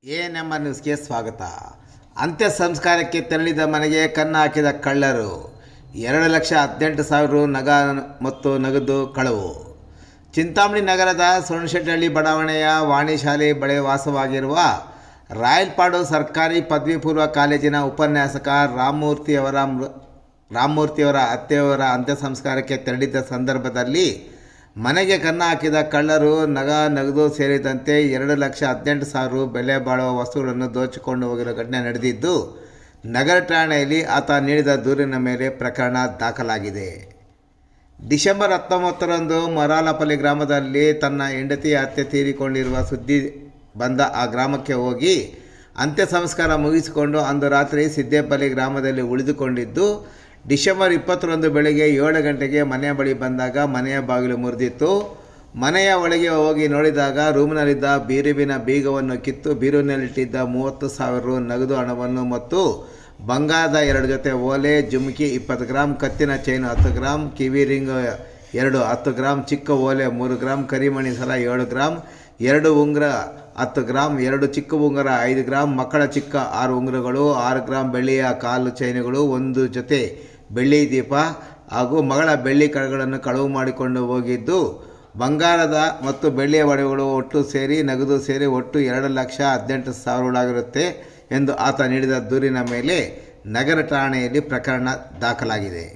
ANM ನ್ಯೂಸ್ಗೆ ಸ್ವಾಗತ. ಅಂತ್ಯ ಸಂಸ್ಕಾರಕ್ಕೆ ತೆರಳಿದ ಮನೆಗೆ ಕನ್ನ ಹಾಕಿದ ಕಳ್ಳರು. 2,18,000 ರು ಮತ್ತು ನಗದು ಕಳವು. ಚಿಂತಾಮಣಿ ನಗರದ ಸೋಣಶೆಟ್ಟಹಳ್ಳಿ ಬಡಾವಣೆಯ ವಾಣಿ ಶಾಲೆ ಬಳಿ ವಾಸವಾಗಿರುವ ರಾಯಲ್ಪಾಡು ಸರ್ಕಾರಿ ಪದವಿ ಪೂರ್ವ ಕಾಲೇಜಿನ ಉಪನ್ಯಾಸಕ ರಾಮಮೂರ್ತಿಯವರ ಅತ್ತೆಯವರ ಅಂತ್ಯ ಸಂಸ್ಕಾರಕ್ಕೆ ತೆರಳಿದ್ದ ಸಂದರ್ಭದಲ್ಲಿ ಮನೆಗೆ ಕನ್ನ ಹಾಕಿದ ಕಳ್ಳರು ನಗದು ಸೇರಿದಂತೆ 2,18,000 ರು ಬೆಲೆ ಬಾಳುವ ವಸ್ತುಗಳನ್ನು ದೋಚಿಕೊಂಡು ಹೋಗಿರುವ ಘಟನೆ ನಡೆದಿದ್ದು, ನಗರ ಠಾಣೆಯಲ್ಲಿ ಆತ ನೀಡಿದ ದೂರಿನ ಮೇಲೆ ಪ್ರಕರಣ ದಾಖಲಾಗಿದೆ. ಡಿಸೆಂಬರ್ 19ರಂದು ಮರಾಲಪಲ್ಲಿ ಗ್ರಾಮದಲ್ಲಿ ತನ್ನ ಹೆಂಡತಿಯ ಹತ್ಯೆ ತೀರಿಕೊಂಡಿರುವ ಸುದ್ದಿ ಬಂದ ಆ ಗ್ರಾಮಕ್ಕೆ ಹೋಗಿ ಅಂತ್ಯ ಸಂಸ್ಕಾರ ಮುಗಿಸಿಕೊಂಡು ಅಂದು ರಾತ್ರಿ ಸಿದ್ದೇಪಲ್ಲಿ ಗ್ರಾಮದಲ್ಲಿ ಉಳಿದುಕೊಂಡಿದ್ದು, ಡಿಸೆಂಬರ್ 20ರಂದು ಬೆಳಗ್ಗೆ 7 ಗಂಟೆಗೆ ಮನೆಯ ಬಳಿ ಬಂದಾಗ ಮನೆಯ ಬಾಗಿಲು ಮುರಿದಿತ್ತು. ಮನೆಯ ಒಳಗೆ ಹೋಗಿ ನೋಡಿದಾಗ ರೂಮಿನಲ್ಲಿದ್ದ ಬೀರುವಿನ ಬೀಗವನ್ನು ಕಿತ್ತು ಬೀರುವಿನಲ್ಲಿಟ್ಟಿದ್ದ 30,000 ರು ನಗದು ಹಣವನ್ನು ಮತ್ತು ಬಂಗಾರದ 2 ಜೊತೆ ಓಲೆ, ಜುಮ್ಕಿ 20 ಗ್ರಾಂ, ಕತ್ತಿನ ಚೈನು 10 ಗ್ರಾಂ, ಕಿವಿ ರಿಂಗ್ 2 10 ಗ್ರಾಂ, ಚಿಕ್ಕ ಓಲೆ 3 ಗ್ರಾಂ, ಕರಿಮಣಿ ಸರ 7 ಗ್ರಾಂ, 2 ಉಂಗುರ 10 ಗ್ರಾಂ, 2 ಚಿಕ್ಕ ಉಂಗುರ 5 ಗ್ರಾಂ, ಮಕ್ಕಳ ಚಿಕ್ಕ 6 ಉಂಗುರಗಳು, 6 ಗ್ರಾಂ ಬೆಳ್ಳಿಯ ಕಾಲು ಚೈನುಗಳು, 1 ಜೊತೆ ಬೆಳ್ಳಿ ದೀಪ ಹಾಗೂ ಮಗಳ ಬೆಳ್ಳಿ ಕಡಗಳನ್ನು ಕಳವು ಮಾಡಿಕೊಂಡು ಹೋಗಿದ್ದು, ಬಂಗಾರದ ಮತ್ತು ಬೆಳ್ಳಿಯ ಒಡವೆಗಳು ಒಟ್ಟು ಸೇರಿ ನಗದು ಸೇರಿ ಒಟ್ಟು 2,18,000 ಆಗಿರುತ್ತೆ ಎಂದು ಆತ ನೀಡಿದ ದೂರಿನ ಮೇಲೆ ನಗರ ಠಾಣೆಯಲ್ಲಿ ಪ್ರಕರಣ ದಾಖಲಾಗಿದೆ.